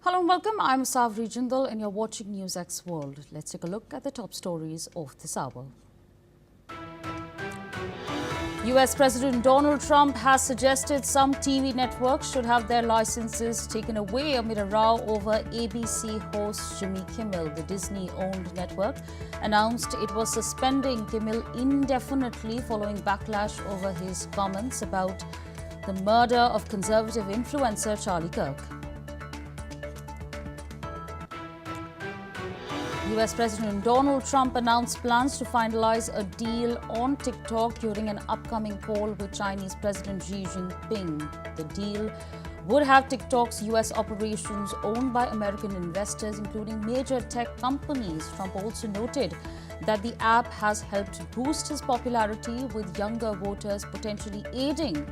Hello and welcome. I'm Savri Jindal and you're watching NewsX World. Let's take a look at the top stories of this hour. US President Donald Trump has suggested some TV networks should have their licenses taken away amid a row over ABC host Jimmy Kimmel. The Disney-owned network announced it was suspending Kimmel indefinitely following backlash over his comments about the murder of conservative influencer Charlie Kirk. US President Donald Trump announced plans to finalize a deal on TikTok during an upcoming call with Chinese President Xi Jinping. The deal would have TikTok's US operations owned by American investors, including major tech companies. Trump also noted that the app has helped boost his popularity with younger voters, potentially aiding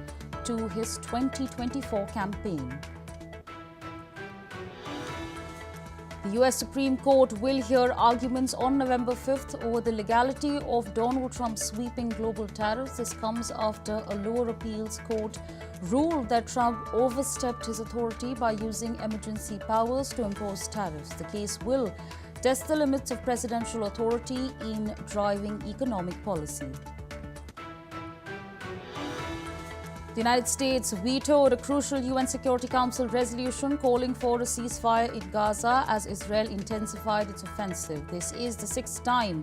to his 2024 campaign. The US Supreme Court will hear arguments on November 5th over the legality of Donald Trump's sweeping global tariffs. This comes after a lower appeals court ruled that Trump overstepped his authority by using emergency powers to impose tariffs. The case will test the limits of presidential authority in driving economic policy. The United States vetoed a crucial UN Security Council resolution calling for a ceasefire in Gaza as Israel intensified its offensive. This is the sixth time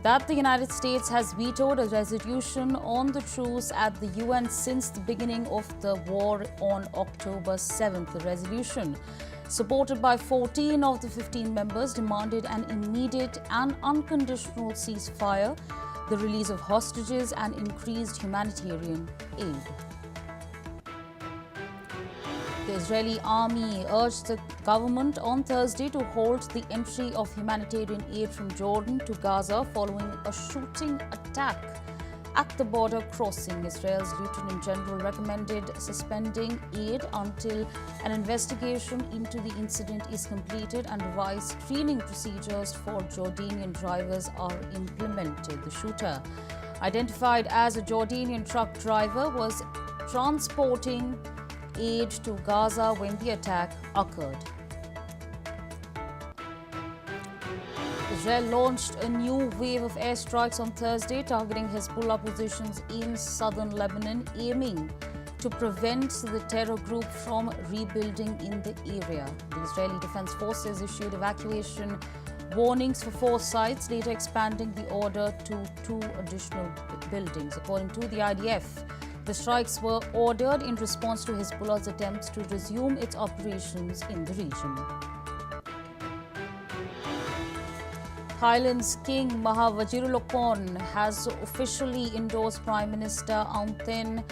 that the United States has vetoed a resolution on the truce at the UN since the beginning of the war on October 7th. The resolution, supported by 14 of the 15 members, demanded an immediate and unconditional ceasefire, the release of hostages, and increased humanitarian aid. The Israeli army urged the government on Thursday to halt the entry of humanitarian aid from Jordan to Gaza following a shooting attack at the border crossing. Israel's Lieutenant General recommended suspending aid until an investigation into the incident is completed and revised screening procedures for Jordanian drivers are implemented. The shooter, identified as a Jordanian truck driver, was transporting aid to Gaza when the attack occurred. Israel launched a new wave of airstrikes on Thursday, targeting Hezbollah positions in southern Lebanon, aiming to prevent the terror group from rebuilding in the area. The Israeli Defense Forces issued evacuation warnings for 4 sites, later expanding the order to 2 additional buildings. According to the IDF, the strikes were ordered in response to Hezbollah's attempts to resume its operations in the region. Thailand's King Maha Vajiralongkorn has officially endorsed Prime Minister Aungten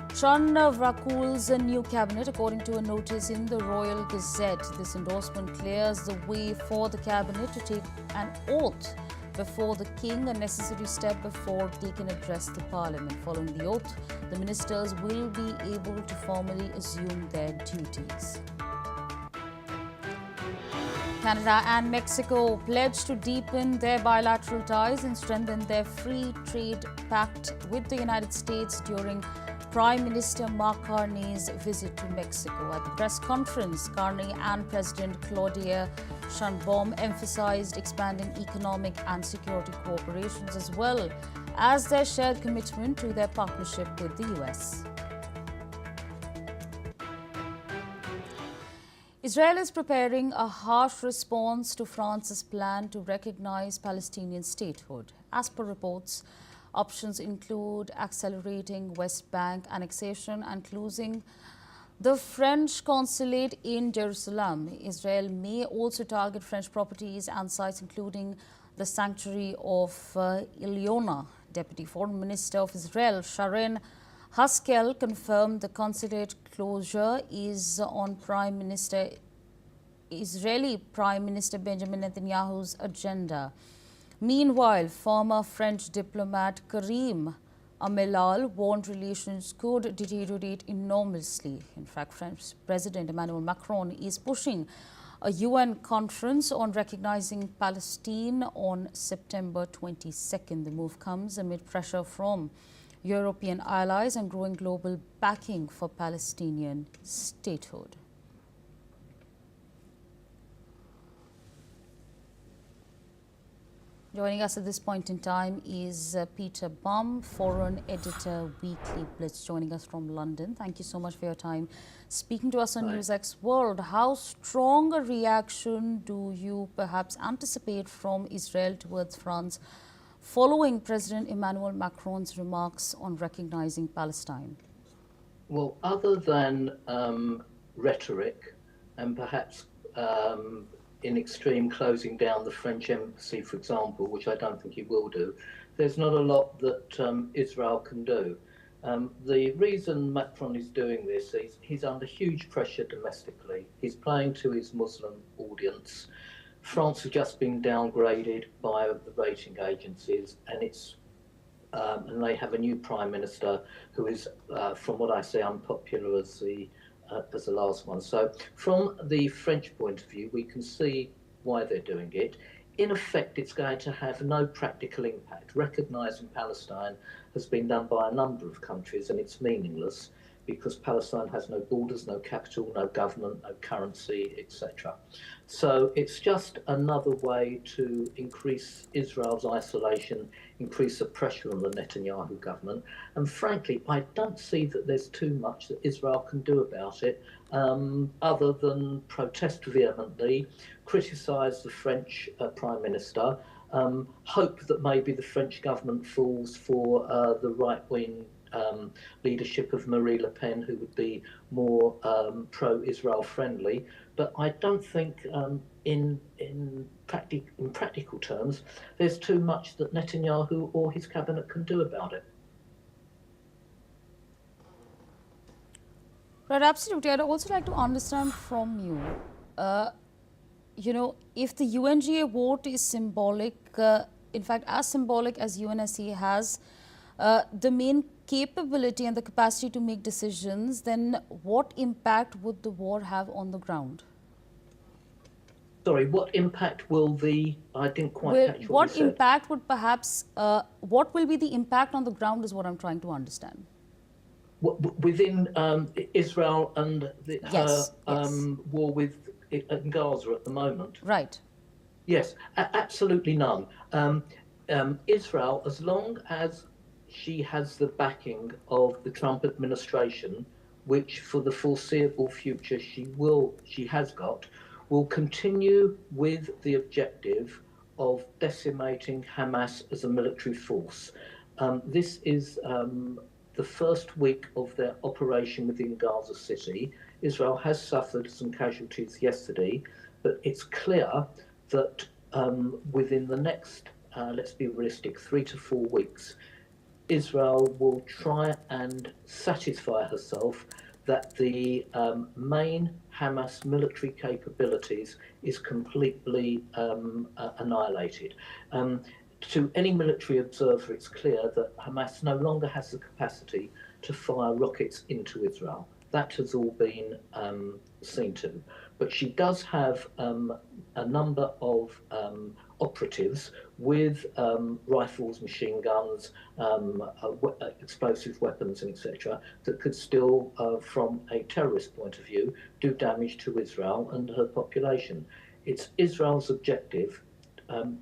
Chandravakul's new cabinet, according to a notice in the Royal Gazette. This endorsement clears the way for the cabinet to take an oath before the king, a necessary step before they can address the parliament. Following the oath, the ministers will be able to formally assume their duties. Canada and Mexico pledged to deepen their bilateral ties and strengthen their free trade pact with the United States during Prime Minister Mark Carney's visit to Mexico. At the press conference, Carney and President Claudia Sheinbaum emphasized expanding economic and security cooperations as well as their shared commitment to their partnership with the US. Israel is preparing a harsh response to France's plan to recognize Palestinian statehood. As per reports, options include accelerating West Bank annexation and closing the French consulate in Jerusalem. Israel may also target French properties and sites, including the sanctuary of Eliona. Deputy Foreign Minister of Israel, Sharon Haskel, confirmed the consulate closure is on Israeli Prime Minister Benjamin Netanyahu's agenda. Meanwhile, former French diplomat Karim Amelal warned relations could deteriorate enormously. In fact, French President Emmanuel Macron is pushing a UN conference on recognizing Palestine on September 22nd. The move comes amid pressure from European allies and growing global backing for Palestinian statehood. Joining us at this point in time is Peter Baum, foreign editor, Weekly Blitz, joining us from London. Thank you so much for your time speaking to us on NewsX World. How strong a reaction do you perhaps anticipate from Israel towards France following President Emmanuel Macron's remarks on recognizing Palestine? Well, other than rhetoric and perhaps in extreme closing down the French embassy, for example, which I don't think he will do, there's not a lot that Israel can do. The reason Macron is doing this is he's under huge pressure domestically. He's playing to his Muslim audience. France has just been downgraded by the rating agencies, and and they have a new prime minister who is, from what I say, unpopular as the last one. So from the French point of view, we can see why they're doing it. In effect, it's going to have no practical impact. Recognising Palestine has been done by a number of countries, and it's meaningless because Palestine has no borders, no capital, no government, no currency, etc. So it's just another way to increase Israel's isolation, increase the pressure on the Netanyahu government. And frankly, I don't see that there's too much that Israel can do about it, other than protest vehemently, criticise the French Prime Minister, hope that maybe the French government falls for the right-wing leadership of Marie Le Pen, who would be more pro-Israel friendly. But I don't think in practical terms, there's too much that Netanyahu or his cabinet can do about it. Right, absolutely. I'd also like to understand from you, if the UNGA vote is symbolic, in fact, as symbolic as UNSC has the main capability and the capacity to make decisions, then what impact would the war have on the ground? Sorry, what impact will I didn't quite catch what you said. What impact would perhaps, what will be the impact on the ground is what I'm trying to understand. Within Israel and yes. war in Gaza at the moment? Right. Yes, absolutely none. Israel, as long as she has the backing of the Trump administration, which for the foreseeable future she has got, will continue with the objective of decimating Hamas as a military force. This is the first week of their operation within Gaza City. Israel has suffered some casualties yesterday, but it's clear that within the next, let's be realistic, 3 to 4 weeks, Israel will try and satisfy herself that the main Hamas military capabilities is completely annihilated. To any military observer, it's clear that Hamas no longer has the capacity to fire rockets into Israel. That has all been seen to. But she does have a number of operatives with rifles, machine guns, explosive weapons, and etc., that could still, from a terrorist point of view, do damage to Israel and her population. It's Israel's objective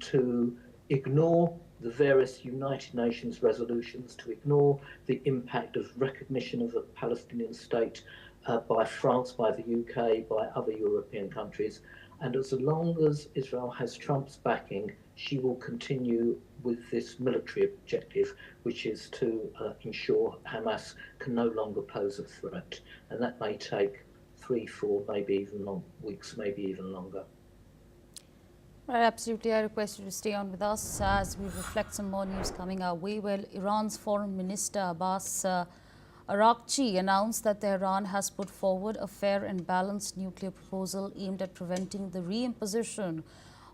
to ignore the various United Nations resolutions, to ignore the impact of recognition of a Palestinian state by France, by the UK, by other European countries. And as long as Israel has Trump's backing, she will continue with this military objective, which is to ensure Hamas can no longer pose a threat. And that may take 3, 4, maybe even weeks, maybe even longer. Right, absolutely. I request you to stay on with us as we reflect some more news coming our way. Well, Iran's Foreign Minister Abbas Araghchi announced that Tehran has put forward a fair and balanced nuclear proposal aimed at preventing the reimposition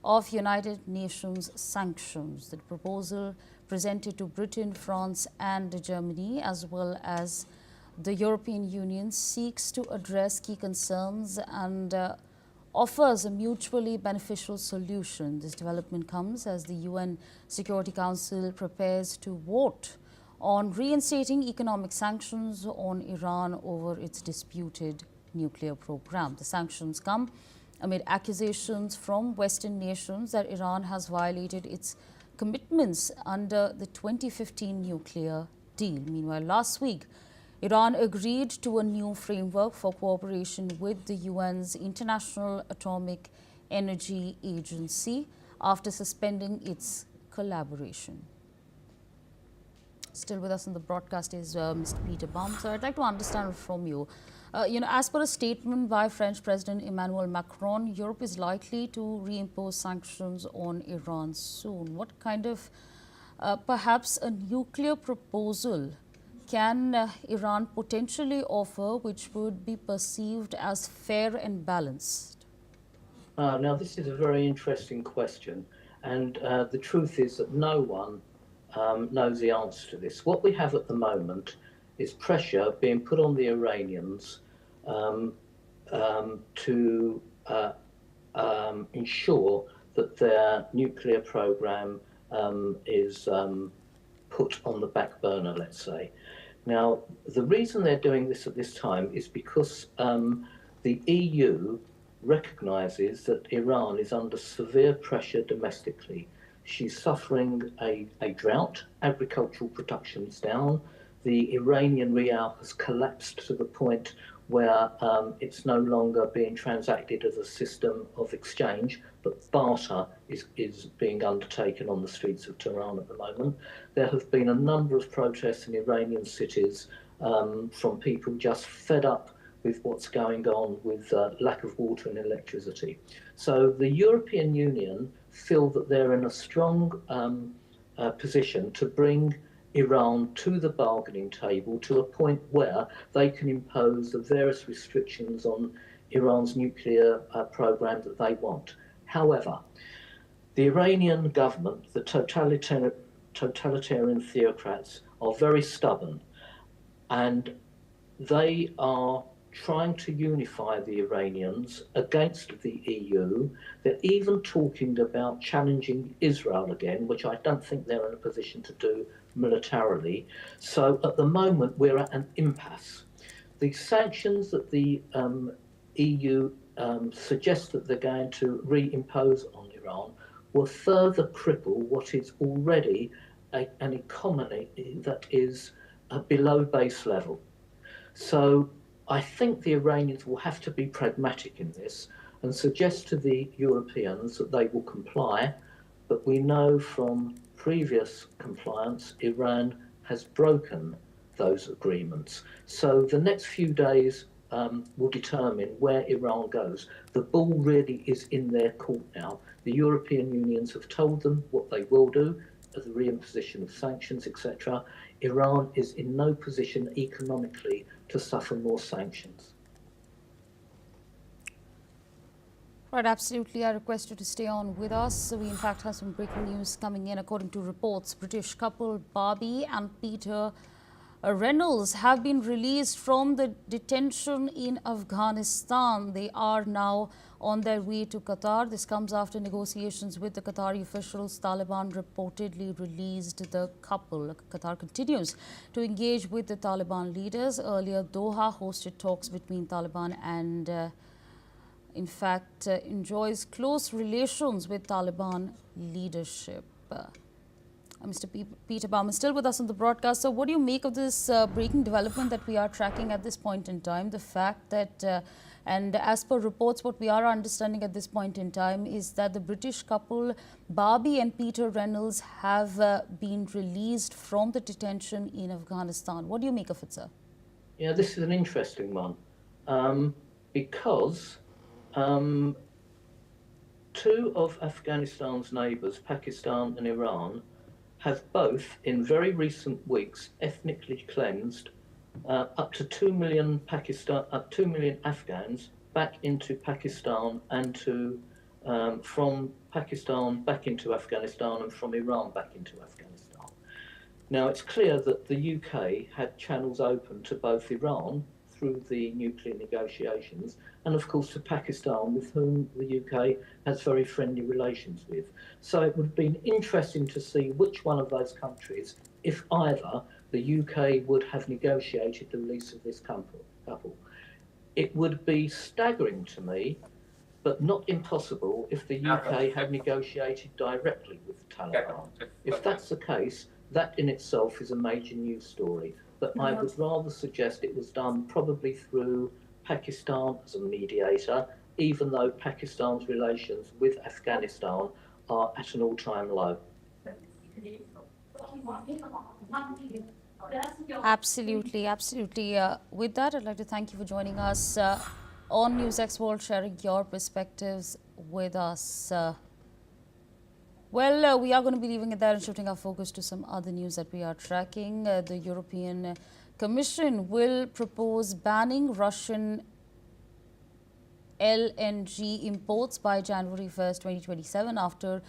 of United Nations sanctions. The proposal presented to Britain, France and Germany, as well as the European Union, seeks to address key concerns and offers a mutually beneficial solution. This development comes as the UN Security Council prepares to vote on reinstating economic sanctions on Iran over its disputed nuclear program. The sanctions come amid accusations from Western nations that Iran has violated its commitments under the 2015 nuclear deal. Meanwhile, last week, Iran agreed to a new framework for cooperation with the UN's International Atomic Energy Agency after suspending its collaboration. Still with us on the broadcast is Mr. Peter Baum. So I'd like to understand from you. As per a statement by French President Emmanuel Macron, Europe is likely to reimpose sanctions on Iran soon. What kind of, perhaps a nuclear proposal can Iran potentially offer which would be perceived as fair and balanced? Now, this is a very interesting question. And the truth is that no one knows the answer to this. What we have at the moment is pressure being put on the Iranians to ensure that their nuclear program is put on the back burner, let's say. Now, the reason they're doing this at this time is because the EU recognises that Iran is under severe pressure domestically. She's suffering a drought, agricultural production is down, the Iranian rial has collapsed to the point where it's no longer being transacted as a system of exchange, but barter is being undertaken on the streets of Tehran at the moment. There have been a number of protests in Iranian cities from people just fed up with what's going on with lack of water and electricity. So the European Union feel that they're in a strong position to bring Iran to the bargaining table to a point where they can impose the various restrictions on Iran's nuclear program that they want. However, the Iranian government, the totalitarian theocrats, are very stubborn, and they are trying to unify the Iranians against the EU. They're even talking about challenging Israel again, which I don't think they're in a position to do militarily. So at the moment, we're at an impasse. The sanctions that the EU suggest that they're going to reimpose on Iran will further cripple what is already an economy that is below base level. So I think the Iranians will have to be pragmatic in this and suggest to the Europeans that they will comply, but we know from previous compliance, Iran has broken those agreements. So the next few days will determine where Iran goes. The ball really is in their court now. The European unions have told them what they will do, the reimposition of sanctions, etc. Iran is in no position economically to suffer more sanctions. Right, absolutely. I request you to stay on with us. We, in fact, have some breaking news coming in. According to reports, British couple Barbie and Peter Reynolds have been released from the detention in Afghanistan. They are now on their way to Qatar. This comes after negotiations with the Qatari officials. Taliban reportedly released the couple. Qatar continues to engage with the Taliban leaders. Earlier, Doha hosted talks between Taliban and in fact, enjoys close relations with Taliban leadership. Mr. Peter Baum is still with us on the broadcast. So what do you make of this breaking development that we are tracking at this point in time? The fact that, and as per reports, what we are understanding at this point in time is that the British couple, Barbie and Peter Reynolds, have been released from the detention in Afghanistan. What do you make of it, sir? Yeah, this is an interesting one because two of Afghanistan's neighbours, Pakistan and Iran, have both, in very recent weeks, ethnically cleansed up to 2 million Afghans back into Pakistan and from Pakistan back into Afghanistan and from Iran back into Afghanistan. Now, it's clear that the UK had channels open to both Iran through the nuclear negotiations, and of course to Pakistan, with whom the UK has very friendly relations with. So it would have been interesting to see which one of those countries, if either, the UK would have negotiated the release of this couple. It would be staggering to me, but not impossible, if the UK had negotiated directly with the Taliban. If that's the case, that in itself is a major news story. But I would rather suggest it was done probably through Pakistan as a mediator, even though Pakistan's relations with Afghanistan are at an all-time low. Absolutely, absolutely. With that, I'd like to thank you for joining us on NewsX World, sharing your perspectives with us. We are going to be leaving it there and shifting our focus to some other news that we are tracking. The European Commission will propose banning Russian LNG imports by January 1st, 2027, after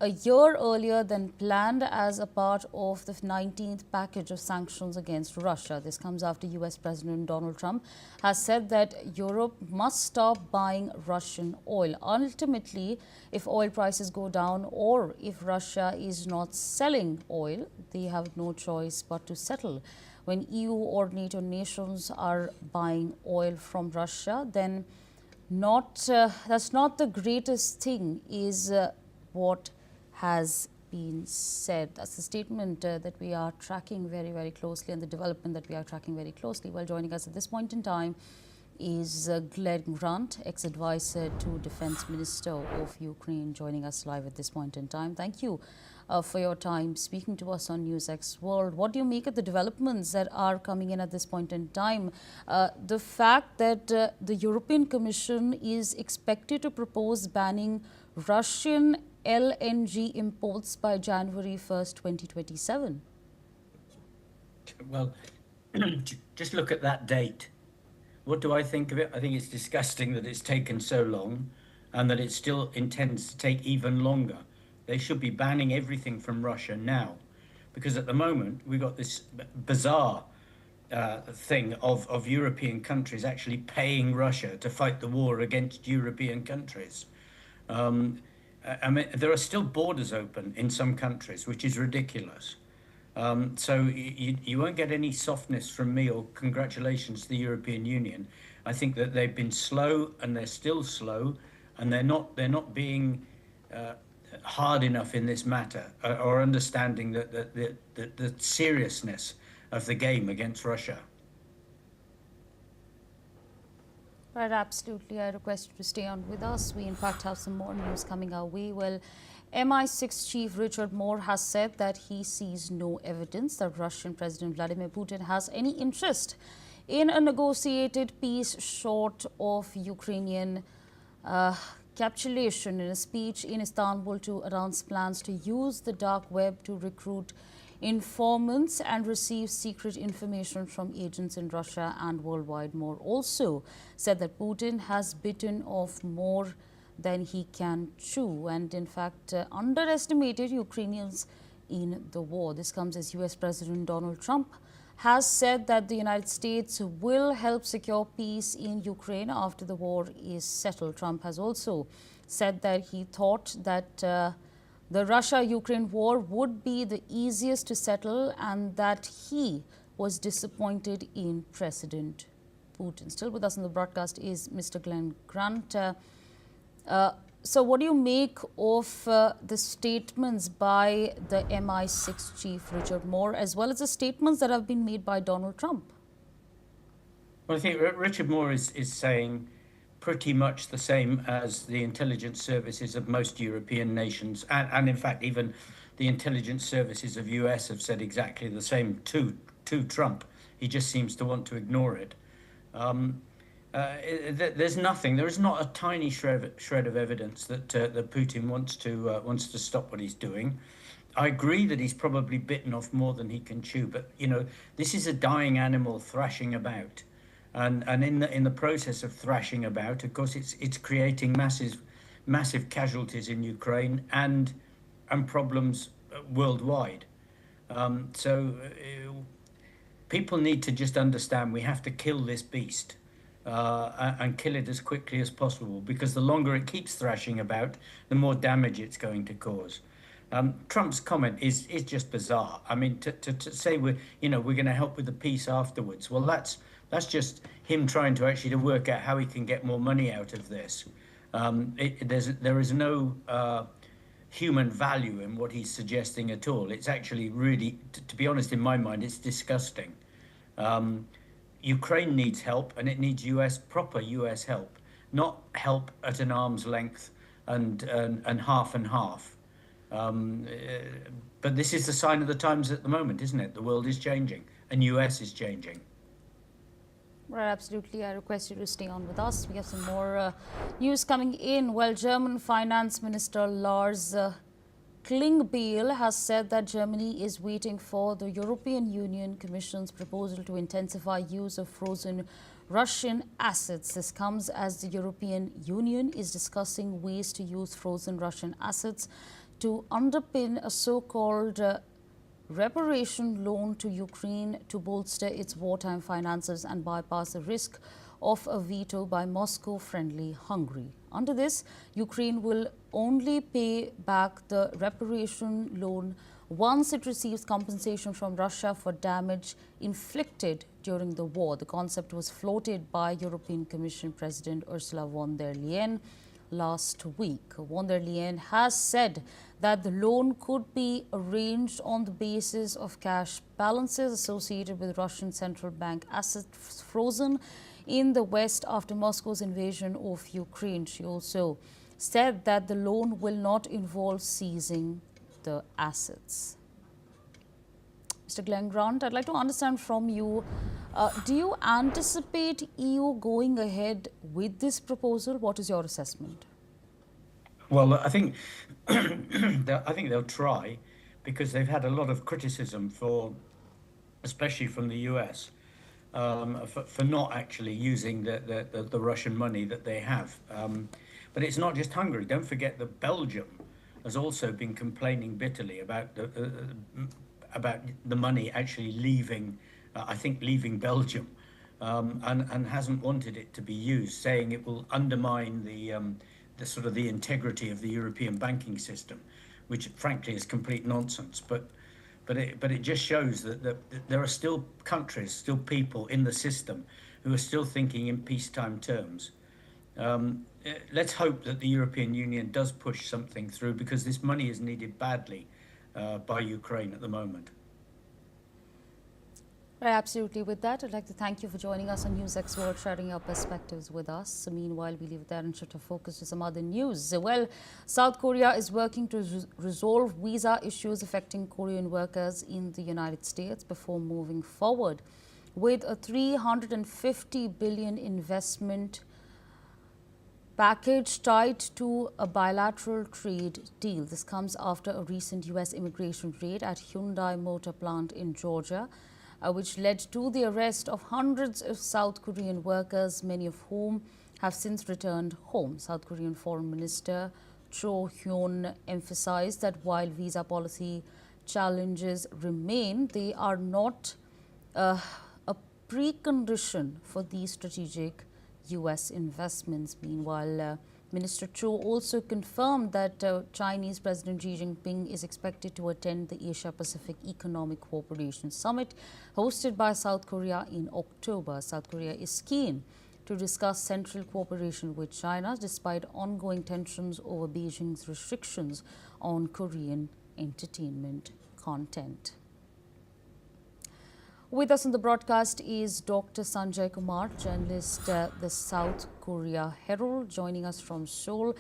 a year earlier than planned, as a part of the 19th package of sanctions against Russia. This comes after US President Donald Trump has said that Europe must stop buying Russian oil. Ultimately, if oil prices go down or if Russia is not selling oil, they have no choice but to settle. When EU or NATO nations are buying oil from Russia, then that's not the greatest thing, is what has been said. That's the statement that we are tracking very, very closely, and the development that we are tracking very closely. Well, joining us at this point in time is Glenn Grant, ex-advisor to Defense Minister of Ukraine, joining us live at this point in time. Thank you for your time speaking to us on NewsX World. What do you make of the developments that are coming in at this point in time? The fact that the European Commission is expected to propose banning Russian LNG imports by January 1st, 2027. Well, just look at that date. What do I think of it? I think it's disgusting that it's taken so long and that it still intends to take even longer. They should be banning everything from Russia now, because at the moment we've got this bizarre thing of European countries actually paying Russia to fight the war against European countries. I mean, there are still borders open in some countries, which is ridiculous. So you won't get any softness from me or congratulations to the European Union. I think that they've been slow, and they're still slow, and they're not being hard enough in this matter, or understanding the seriousness of the game against Russia. Right, absolutely. I request you to stay on with us. We, in fact, have some more news coming our way. Well, MI6 chief Richard Moore has said that he sees no evidence that Russian President Vladimir Putin has any interest in a negotiated peace short of Ukrainian capitulation. In a speech in Istanbul to announce plans to use the dark web to recruit informants and receive secret information from agents in Russia and worldwide. Moore also said that Putin has bitten off more than he can chew, and in fact underestimated Ukrainians in the war. This comes as US President Donald Trump has said that the United States will help secure peace in Ukraine after the war is settled. Trump has also said that he thought that the Russia-Ukraine war would be the easiest to settle, and that he was disappointed in President Putin. Still with us on the broadcast is Mr. Glenn Grant. So what do you make of the statements by the MI6 chief Richard Moore, as well as the statements that have been made by Donald Trump? Well, I think Richard Moore is saying pretty much the same as the intelligence services of most European nations, and in fact even the intelligence services of US have said exactly the same to Trump. He just seems to want to ignore it. There is not a tiny shred of evidence that that Putin wants to stop what he's doing. I agree that he's probably bitten off more than he can chew, but you know, this is a dying animal thrashing about. And in the process of thrashing about, of course, it's creating massive casualties in Ukraine and problems worldwide. So people need to just understand we have to kill this beast and kill it as quickly as possible, because the longer it keeps thrashing about, the more damage it's going to cause. Trump's comment is just bizarre. I mean, to say we're going to help with the peace afterwards. Well, that's just him trying to actually to work out how he can get more money out of this. There is no human value in what he's suggesting at all. It's actually really, to be honest, in my mind, it's disgusting. Ukraine needs help, and it needs proper US help, not help at an arm's length and half and half. But this is the sign of the times at the moment, isn't it? The world is changing, and US is changing. Right, absolutely. I request you to stay on with us. We have some more news coming in. Well, German Finance Minister Lars Klingbeil has said that Germany is waiting for the European Union Commission's proposal to intensify use of frozen Russian assets. This comes as the European Union is discussing ways to use frozen Russian assets to underpin a so-called reparation loan to Ukraine to bolster its wartime finances and bypass the risk of a veto by Moscow-friendly Hungary. Under this, Ukraine will only pay back the reparation loan once it receives compensation from Russia for damage inflicted during the war. The concept was floated by European Commission President Ursula von der Leyen last week. Von der Leyen has said that the loan could be arranged on the basis of cash balances associated with Russian central bank assets frozen in the West after Moscow's invasion of Ukraine. She also said that the loan will not involve seizing the assets. Mr. Glenn Grant, I'd like to understand from you, do you anticipate EU going ahead with this proposal? What is your assessment? Well, I think they'll try, because they've had a lot of criticism especially from the US, for not actually using the Russian money that they have. But it's not just Hungary. Don't forget that Belgium has also been complaining bitterly about the money actually leaving, leaving Belgium, and hasn't wanted it to be used, saying it will undermine the integrity of the European banking system, which frankly is complete nonsense. But it just shows that there are still countries, still people in the system who are still thinking in peacetime terms. Let's hope that the European Union does push something through, because this money is needed badly by Ukraine at the moment. Right, absolutely. With that, I'd like to thank you for joining us on NewsX World, sharing your perspectives with us. So meanwhile, we leave it there and shift our focus to some other news. Well, South Korea is working to resolve visa issues affecting Korean workers in the United States before moving forward with a $350 billion investment package tied to a bilateral trade deal. This comes after a recent U.S. immigration raid at Hyundai Motor Plant in Georgia, which led to the arrest of hundreds of South Korean workers, many of whom have since returned home. South Korean Foreign Minister Cho Hyun emphasized that while visa policy challenges remain, they are not a precondition for these strategic U.S. investments. Meanwhile, Minister Cho also confirmed that Chinese President Xi Jinping is expected to attend the Asia-Pacific Economic Cooperation Summit hosted by South Korea in October. South Korea is keen to discuss central cooperation with China despite ongoing tensions over Beijing's restrictions on Korean entertainment content. With us on the broadcast is Dr. Sanjay Kumar, journalist at the South Korea Herald, joining us from Seoul.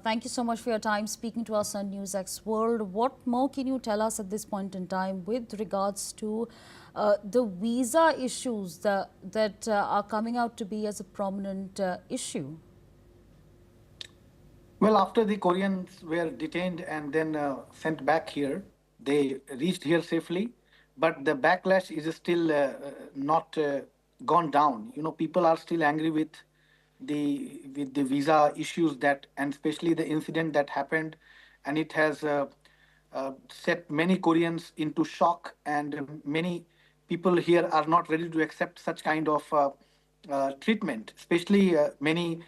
Thank you so much for your time speaking to us on NewsX World. What more can you tell us at this point in time with regards to the visa issues that are coming out to be as a prominent issue? Well, after the Koreans were detained and then sent back here, they reached here safely. But the backlash is still not gone down. You know, people are still angry with the visa issues and especially the incident that happened, and it has set many Koreans into shock, and many people here are not ready to accept such kind of treatment. Especially many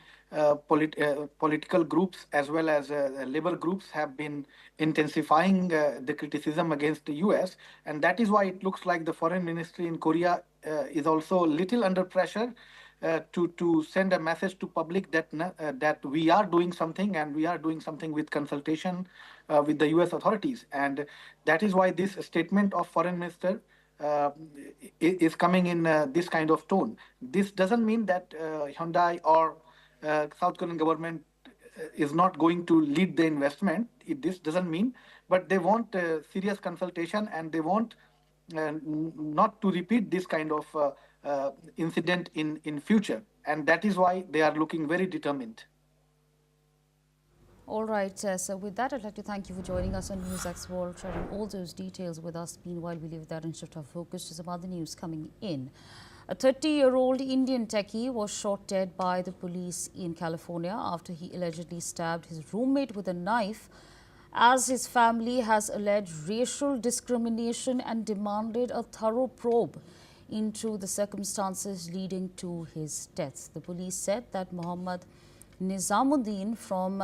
political groups as well as labor groups have been intensifying the criticism against the US. And that is why it looks like the foreign ministry in Korea is also a little under pressure to send a message to public that we are doing something, and we are doing something with consultation with the US authorities. And that is why this statement of foreign minister uh, is coming in this kind of tone. This doesn't mean that Hyundai or South Korean government is not going to lead the investment. This doesn't mean, but they want serious consultation, and they want not to repeat this kind of incident in future. And that is why they are looking very determined. All right, so with that, I'd like to thank you for joining us on NewsX World, sharing all those details with us. Meanwhile, we leave that and shift our focus to some other news coming in. A 30-year-old Indian techie was shot dead by the police in California after he allegedly stabbed his roommate with a knife, as his family has alleged racial discrimination and demanded a thorough probe into the circumstances leading to his death. The police said that Muhammad Nizamuddin from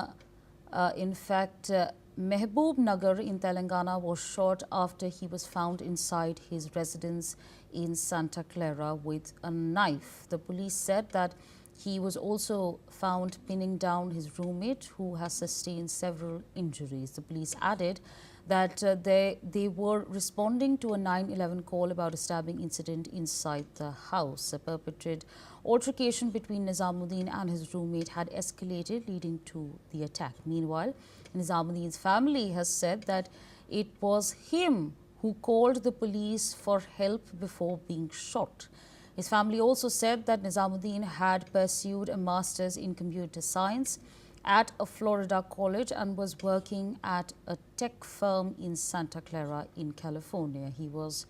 Mehboob Nagar in Telangana was shot after he was found inside his residence in Santa Clara with a knife. The police said that he was also found pinning down his roommate, who has sustained several injuries. The police added that they were responding to a 911 call about a stabbing incident inside the house. A purported altercation between Nizamuddin and his roommate had escalated, leading to the attack. Meanwhile, Nizamuddin's family has said that it was him who called the police for help before being shot. His family also said that Nizamuddin had pursued a master's in computer science at a Florida college and was working at a tech firm in Santa Clara in California. He was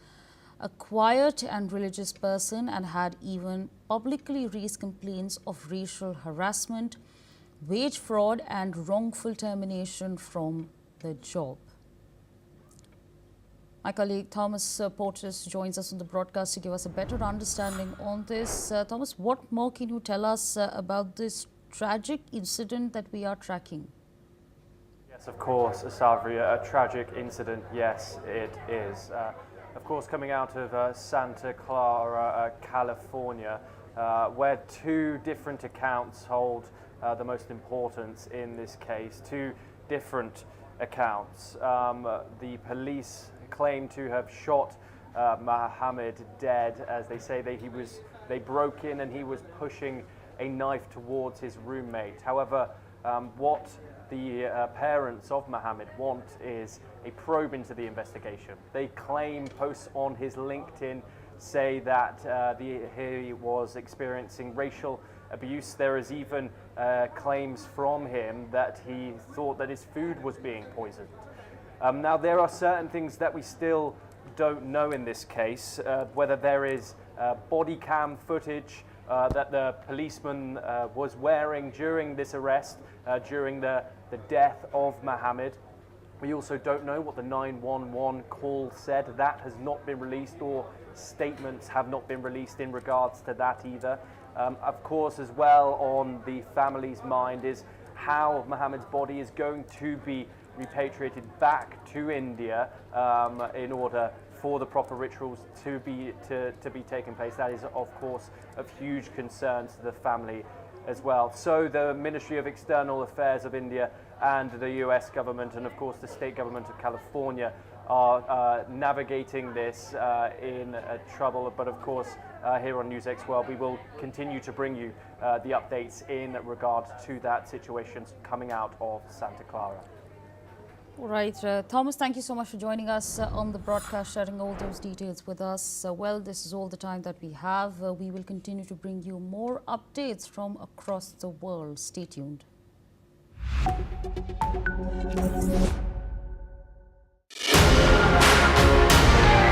a quiet and religious person and had even publicly raised complaints of racial harassment, wage fraud and wrongful termination from the job. My colleague Thomas Portis joins us on the broadcast to give us a better understanding on this. Thomas, what more can you tell us about this tragic incident that we are tracking? Yes, of course, Savria, a tragic incident. Yes, it is. Of course, coming out of Santa Clara, California, where two different accounts hold the most importance in this case. Two different accounts. The police claim to have shot Mohammed dead, as they say they broke in and he was pushing a knife towards his roommate. However, what the parents of Mohammed want is a probe into the investigation. They claim posts on his LinkedIn say that he was experiencing racial abuse. There is even claims from him that he thought that his food was being poisoned. Now, there are certain things that we still don't know in this case, whether there is body cam footage that the policeman was wearing during this arrest, during the death of Mohammed. We also don't know what the 911 call said. That has not been released, or statements have not been released in regards to that either. Of course, as well, on the family's mind is how Mohammed's body is going to be repatriated back to India in order for the proper rituals to be taken place. That is, of course, of huge concern to the family as well. So the Ministry of External Affairs of India and the US government, and of course the state government of California, are navigating this in trouble. But of course, here on NewsX World, we will continue to bring you the updates in regard to that situation coming out of Santa Clara. All right, Thomas, thank you so much for joining us on the broadcast, sharing all those details with us. Well, this is all the time that we have. We will continue to bring you more updates from across the world. Stay tuned.